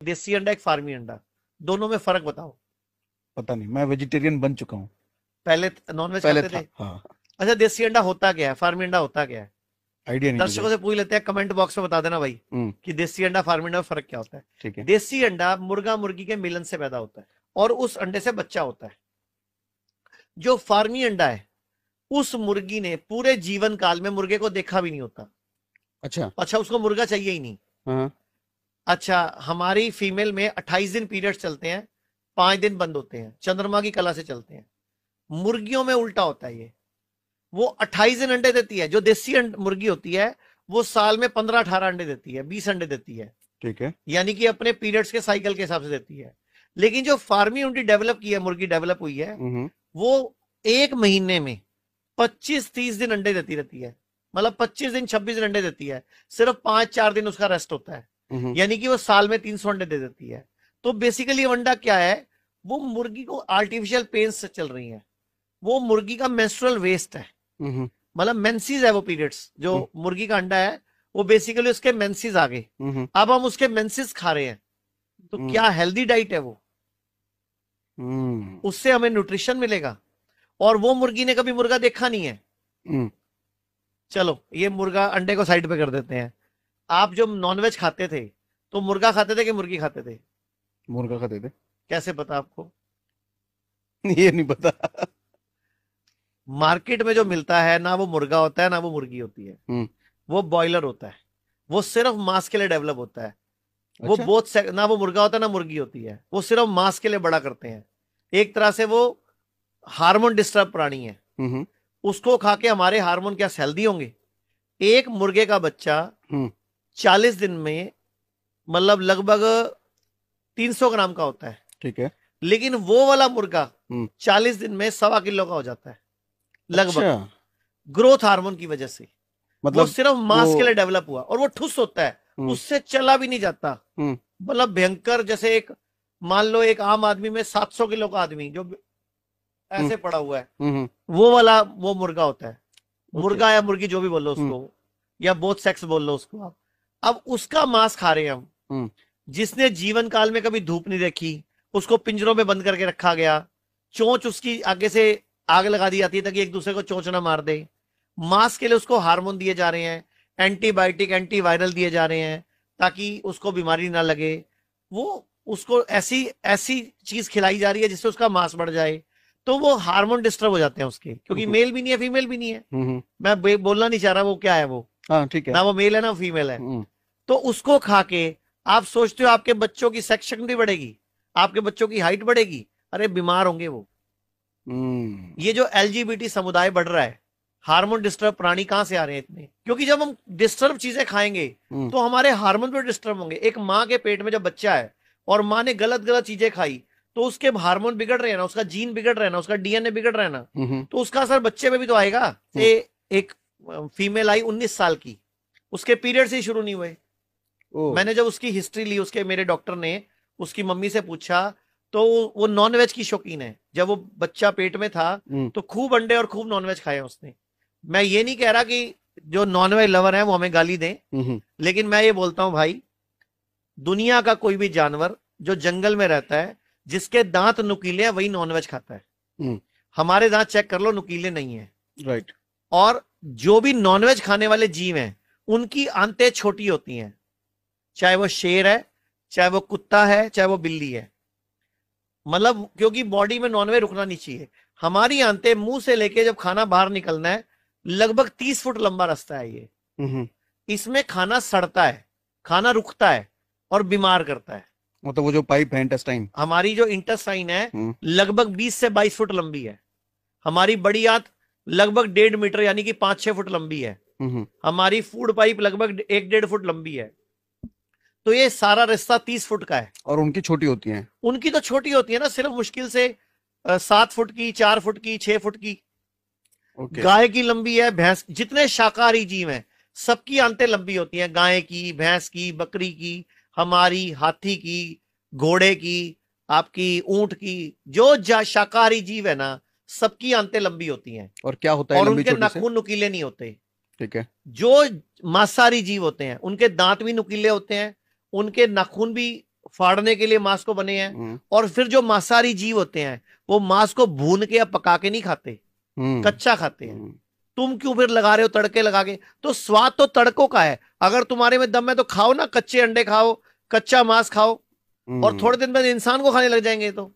देसी अंडा एक फार्मी अंडा, दोनों में फर्क बताओ। पता नहीं, मैं वेजिटेरियन बन चुका हूँ। पहले नॉनवेज पहले खाते था, थे? हाँ। अच्छा, देसी अंडा होता क्या है, फार्मी अंडा होता क्या है? आइडिया नहीं दर्शकों मुझे। से पूछ लेते हैं, कमेंट बॉक्स में बता देना भाई हम्म। कि देसी अंडा फार्मी अंडा में फर्क क्या होता है। ठीक है। देसी अंडा मुर्गा मुर्गी के मिलन से पैदा होता है और उस अंडे से बच्चा होता है। जो फार्मी अंडा है, उस मुर्गी ने पूरे जीवन काल में मुर्गे को देखा भी नहीं होता। अच्छा। अच्छा, उसको मुर्गा चाहिए ही नहीं। हाँ। अच्छा, हमारी फीमेल में 28 दिन पीरियड्स चलते हैं, 5 दिन बंद होते हैं, चंद्रमा की कला से चलते हैं। मुर्गियों में उल्टा होता है ये, वो 28 दिन अंडे देती है। जो देसी मुर्गी होती है वो साल में 15-18 अंडे देती है, 20 अंडे देती है, ठीक है। यानी कि अपने पीरियड्स के साइकिल के हिसाब से देती है। लेकिन जो फार्मी उनकी डेवलप की है, मुर्गी डेवलप हुई है, वो एक महीने में 25-30 दिन अंडे देती रहती है। मतलब 25 दिन 26 दिन अंडे देती है, सिर्फ 5-4 दिन उसका रेस्ट होता है, यानी कि वो साल में 300 अंडे दे देती है। तो बेसिकली अंडा क्या है, वो मुर्गी को आर्टिफिशियल पेन्स से चल रही है, वो मुर्गी का मेंस्ट्रुअल वेस्ट है। मतलब मेंसेस है वो पीरियड्स, जो मुर्गी का अंडा है वो बेसिकली उसके मेंसेस आ गए। अब हम उसके मेंसेस खा रहे हैं, तो क्या हेल्दी डाइट है वो? उससे हमें न्यूट्रिशन मिलेगा, और वो मुर्गी ने कभी मुर्गा देखा नहीं है। चलो ये मुर्गा अंडे को साइड पे कर देते हैं। आप जब नॉनवेज खाते थे तो मुर्गा खाते थे कि मुर्गी खाते थे? मुर्गा खाते थे। कैसे पता आपको? ये नहीं पता। मार्केट में जो मिलता है ना वो मुर्गा होता है ना वो मुर्गी होती है, वो बॉयलर होता है, वो सिर्फ मांस के लिए डेवलप होता है। वो अच्छा? बहुत ना वो मुर्गा होता है ना मुर्गी होती है, वो सिर्फ मांस के लिए बड़ा करते हैं। एक तरह से वो हार्मोन डिस्टर्ब प्राणी है। उसको खा के हमारे हार्मोन क्या हेल्दी होंगे? एक मुर्गे का बच्चा 40 दिन में मतलब लगभग 300 ग्राम का होता है। ठीक है। लेकिन वो वाला मुर्गा 40 दिन में 1.25 किलो का हो जाता है लगभग। अच्छा। ग्रोथ हार्मोन की वजह से वो मतलब सिर्फ मांस वो के लिए डेवलप हुआ, और वो ठुस होता है, उससे चला भी नहीं जाता। मतलब भयंकर, जैसे एक मान लो एक आम आदमी में 700 किलो का आदमी जो ऐसे पड़ा हुआ है, वो वाला वो मुर्गा होता है। मुर्गा या मुर्गी जो भी बोल लो उसको, या बोथ सेक्स बोल लो उसको आप। अब उसका मांस खा रहे हैं हम, जिसने जीवन काल में कभी धूप नहीं देखी, उसको पिंजरों में बंद करके रखा गया, चोंच उसकी आगे से आग लगा दी जाती है ताकि एक दूसरे को चोंच ना मार दे। मांस के लिए उसको हार्मोन दिए जा रहे हैं, एंटीबायोटिक एंटीवायरल दिए जा रहे हैं ताकि उसको बीमारी ना लगे। वो उसको ऐसी ऐसी चीज खिलाई जा रही है जिससे उसका मांस बढ़ जाए, तो वो हार्मोन डिस्टर्ब हो जाते हैं उसके, क्योंकि मेल भी नहीं है फीमेल भी नहीं है। मैं बोलना नहीं चाह रहा वो क्या है वो, हाँ ठीक है, ना वो मेल है ना फीमेल है। तो उसको खा के आप सोचते हो आपके बच्चों की सेक्स शक्ति बढ़ेगी, आपके बच्चों की हाइट बढ़ेगी? अरे बीमार होंगे वो। ये जो एलजीबीटी समुदाय बढ़ रहा है, हार्मोन डिस्टर्ब प्राणी कहां से आ रहे हैं इतने? क्योंकि जब हम डिस्टर्ब चीजें खाएंगे तो हमारे हार्मोन भी डिस्टर्ब होंगे। एक माँ के पेट में जब बच्चा है और माँ ने गलत गलत चीजें खाई तो उसके हार्मोन बिगड़ रहे हैं ना, उसका जीन बिगड़ रहा है ना, उसका डीएनए बिगड़ रहा है ना, तो उसका असर बच्चे पे भी तो आएगा। एक फीमेल आई 19 साल की, उसके पीरियड से शुरू नहीं हुए। मैंने जब उसकी हिस्ट्री ली, उसके मेरे डॉक्टर ने उसकी मम्मी से पूछा, तो वो नॉनवेज की शौकीन है। जब वो बच्चा पेट में था तो खूब अंडे और खूब नॉनवेज खाए उसने। मैं ये नहीं कह रहा कि जो नॉनवेज लवर है वो हमें गाली दें, लेकिन मैं ये बोलता हूं भाई, दुनिया का कोई भी जानवर जो जंगल में रहता है, जिसके दांत नुकीले हैं वही नॉनवेज खाता है। हमारे दांत चेक कर लो, नुकीले नहीं है। राइट। और जो भी नॉनवेज खाने वाले जीव हैं उनकी आंतें छोटी होती हैं, चाहे वो शेर है, चाहे वो कुत्ता है, चाहे वो बिल्ली है। मतलब क्योंकि बॉडी में नॉनवेज रुकना नहीं चाहिए। हमारी आंतें मुंह से लेके जब खाना बाहर निकलना है, लगभग 30 फुट लंबा रास्ता है ये। इसमें खाना सड़ता है, खाना रुकता है और बीमार करता है। मतलब वो जो पाइप है इंटेस्टाइन, हमारी जो इंटेस्टाइन है लगभग 20 से 22 फुट लंबी है। हमारी बड़ी आंत लगभग 1.5 मीटर यानी कि 5-6 फुट लंबी है। हमारी फूड पाइप लगभग 1-1.5 फुट लंबी है। तो ये सारा रास्ता 30 फुट का है। और उनकी छोटी होती हैं? उनकी तो छोटी होती है ना, सिर्फ मुश्किल से 7 फुट की, 4 फुट की, 6 फुट की। गाय की लंबी है, भैंस, जितने शाकाहारी जीव हैं सबकी आंतें लंबी होती हैं। गाय की, भैंस की, बकरी की, हमारी, हाथी की, घोड़े की, आपकी ऊंट की, जो शाकाहारी जीव है ना, सबकी आंतें लंबी होती हैं। और क्या होता है और लंबी उनके चोटी से? नाखून नुकीले नहीं होते। ठीक है। जो मांसाहारी जीव होते हैं उनके दांत भी नुकीले होते हैं, उनके नाखून भी फाड़ने के लिए मांस को बने हैं। और फिर जो मांसाहारी जीव होते हैं वो मांस को भून के या पका के नहीं खाते, कच्चा खाते हैं। तुम क्यों फिर लगा रहे हो तड़के लगा के? तो स्वाद तो तड़कों का है। अगर तुम्हारे में दम है तो खाओ ना, कच्चे अंडे खाओ, कच्चा मांस खाओ, और थोड़े दिन बाद इंसान को खाने लग जाएंगे। तो